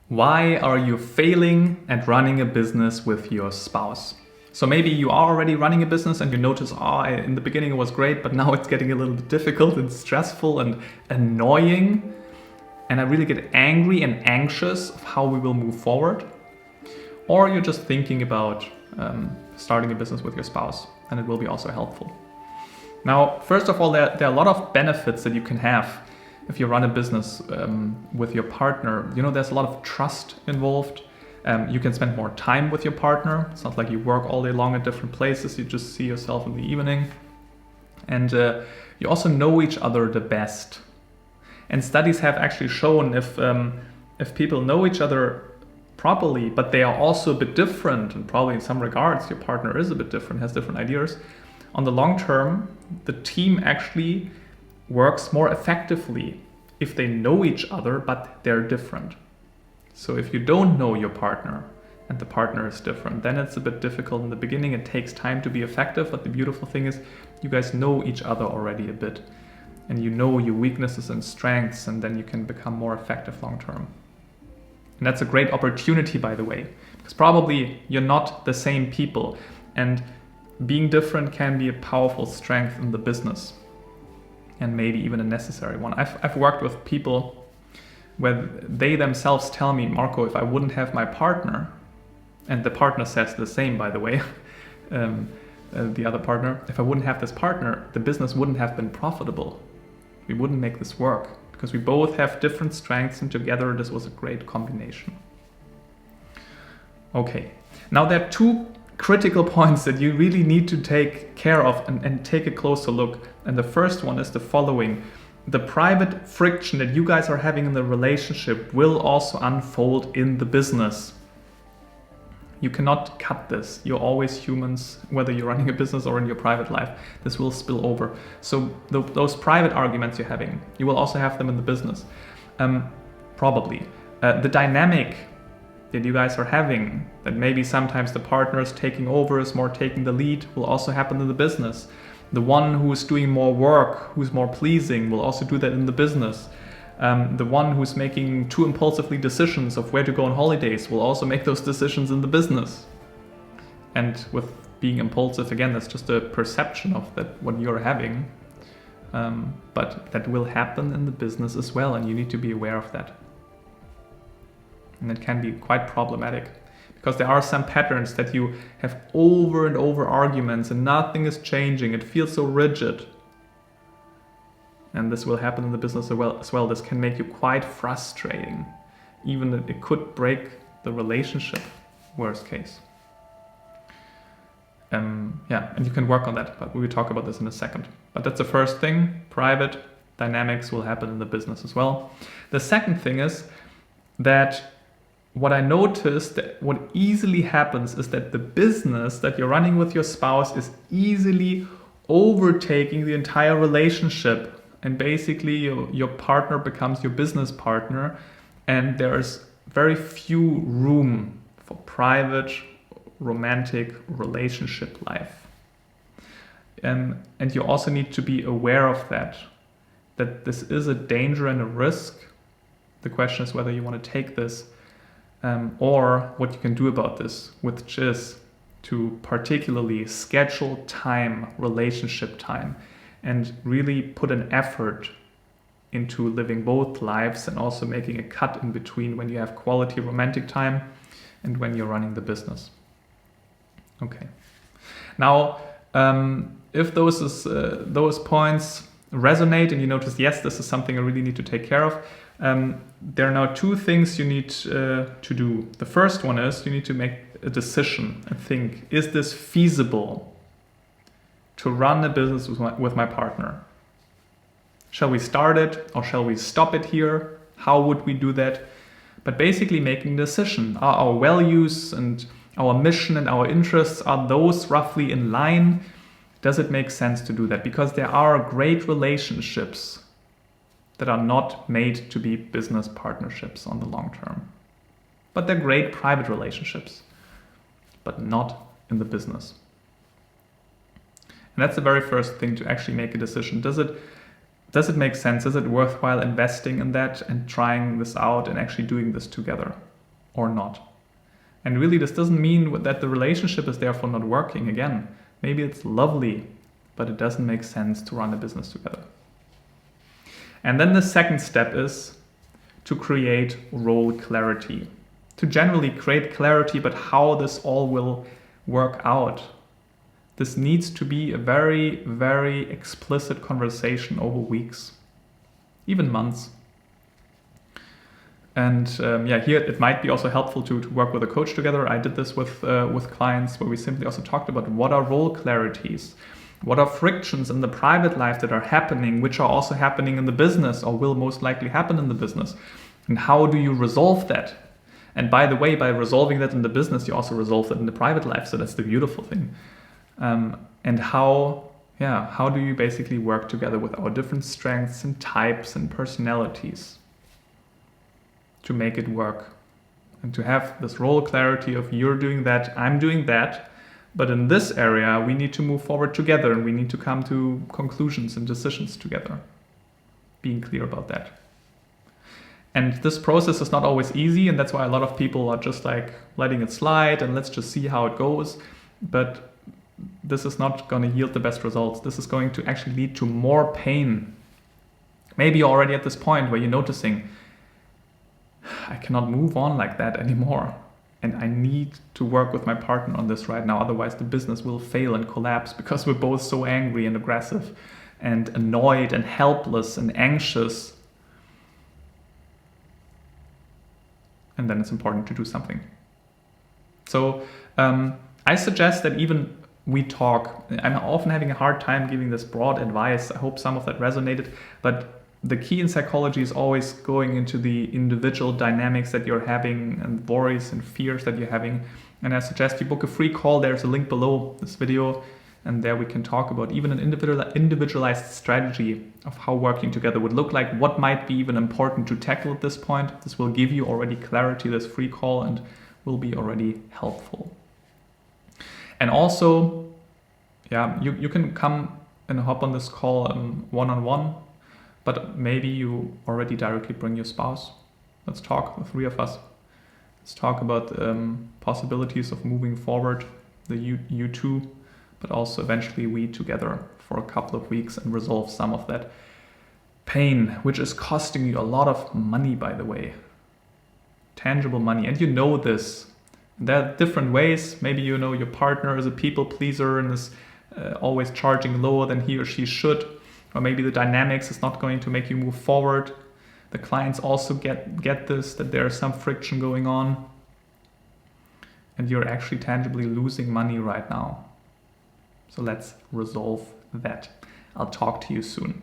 Why are you failing at running a business with your spouse? So maybe you are already running a business and you notice, in the beginning it was great, but now it's getting a little bit difficult and stressful and annoying. And I really get angry and anxious of how we will move forward. Or you're just thinking about starting a business with your spouse, and it will be also helpful. Now, first of all, there are a lot of benefits that you can have if you run a business with your partner. You know, there's a lot of trust involved. You can spend more time with your partner. It's not like you work all day long at different places. You just see yourself in the evening. And you also know each other the best. And studies have actually shown if people know each other properly, but they are also a bit different, and probably in some regards your partner is a bit different, has different ideas, on the long term, the team actually works more effectively if they know each other, but they're different. So if you don't know your partner and the partner is different, then it's a bit difficult in the beginning. It takes time to be effective, but the beautiful thing is you guys know each other already a bit, and you know your weaknesses and strengths, and then you can become more effective long term. And that's a great opportunity, by the way, because probably you're not the same people, and being different can be a powerful strength in the business, and maybe even a necessary one. I've worked with people where they themselves tell me, Marco, if I wouldn't have my partner, and the partner says the same, by the way, the other partner, if I wouldn't have this partner, the business wouldn't have been profitable. We wouldn't make this work because we both have different strengths, and together this was a great combination. Okay, now there are two critical points that you really need to take care of and take a closer look. And the first one is the following. The private friction that you guys are having in the relationship will also unfold in the business. You cannot cut this. You're always humans, whether you're running a business or in your private life. This will spill over. So those private arguments you're having, you will also have them in the business. Probably. The dynamic that you guys are having, that maybe sometimes the partner is taking over, is more taking the lead, will also happen in the business. The one who is doing more work, who's more pleasing, will also do that in the business. The one who's making too impulsively decisions of where to go on holidays will also make those decisions in the business. And with being impulsive, again, that's just a perception of that what you're having. But that will happen in the business as well, and you need to be aware of that. And it can be quite problematic because there are some patterns that you have over and over arguments and nothing is changing. It feels so rigid. And this will happen in the business as well. This can make you quite frustrating. Even it could break the relationship, worst case. And you can work on that, but we will talk about this in a second. But that's the first thing. Private dynamics will happen in the business as well. The second thing is that what I noticed, that what easily happens is that the business that you're running with your spouse is easily overtaking the entire relationship. And basically your partner becomes your business partner, and there's very few room for private, romantic relationship life. And you also need to be aware of that this is a danger and a risk. The question is whether you want to take this or what you can do about this, which is to particularly schedule time, relationship time, and really put an effort into living both lives and also making a cut in between when you have quality romantic time and when you're running the business. Okay. Now, if those points resonate and you notice, yes, this is something I really need to take care of, there are now two things you need to do. The first one is you need to make a decision and think, is this feasible to run a business with my partner? Shall we start it or shall we stop it here? How would we do that? But basically making a decision. Are our values and our mission and our interests, are those roughly in line? Does it make sense to do that? Because there are great relationships that are not made to be business partnerships on the long term. But they're great private relationships, but not in the business. And that's the very first thing, to actually make a decision. Does it make sense? Is it worthwhile investing in that and trying this out and actually doing this together? or not. And really, this doesn't mean that the relationship is therefore not working. Again, maybe it's lovely, but it doesn't make sense to run a business together. And then the second step is to create role clarity. To generally create clarity about how this all will work out. This needs to be a very, very explicit conversation over weeks, even months. And here it might be also helpful to work with a coach together. I did this with clients where we simply also talked about what are role clarities, what are frictions in the private life that are happening, which are also happening in the business or will most likely happen in the business, and how do you resolve that? And by the way, by resolving that in the business, you also resolve that in the private life. So that's the beautiful thing. And how do you basically work together with our different strengths and types and personalities to make it work, and to have this role clarity of you're doing that, I'm doing that, but in this area we need to move forward together and we need to come to conclusions and decisions together. Being clear about that. And this process is not always easy, and that's why a lot of people are just like letting it slide and let's just see how it goes. But this is not going to yield the best results. This is going to actually lead to more pain. Maybe you're already at this point where you're noticing, I cannot move on like that anymore. And I need to work with my partner on this right now. Otherwise the business will fail and collapse because we're both so angry and aggressive and annoyed and helpless and anxious. And then it's important to do something. So I suggest that even we talk. I'm often having a hard time giving this broad advice. I hope some of that resonated. But the key in psychology is always going into the individual dynamics that you're having and worries and fears that you're having. And I suggest you book a free call. There's a link below this video. And there we can talk about even an individualized strategy of how working together would look like, what might be even important to tackle at this point. This will give you already clarity, this free call, and will be already helpful. And also, you can come and hop on this call one-on-one, but maybe you already directly bring your spouse. Let's talk, the three of us. Let's talk about possibilities of moving forward, the you two, but also eventually we together for a couple of weeks and resolve some of that pain, which is costing you a lot of money, by the way. Tangible money. And you know this. There are different ways. Maybe you know your partner is a people pleaser and is always charging lower than he or she should. Or maybe the dynamics is not going to make you move forward. The clients also get this, that there is some friction going on. And you're actually tangibly losing money right now. So let's resolve that. I'll talk to you soon.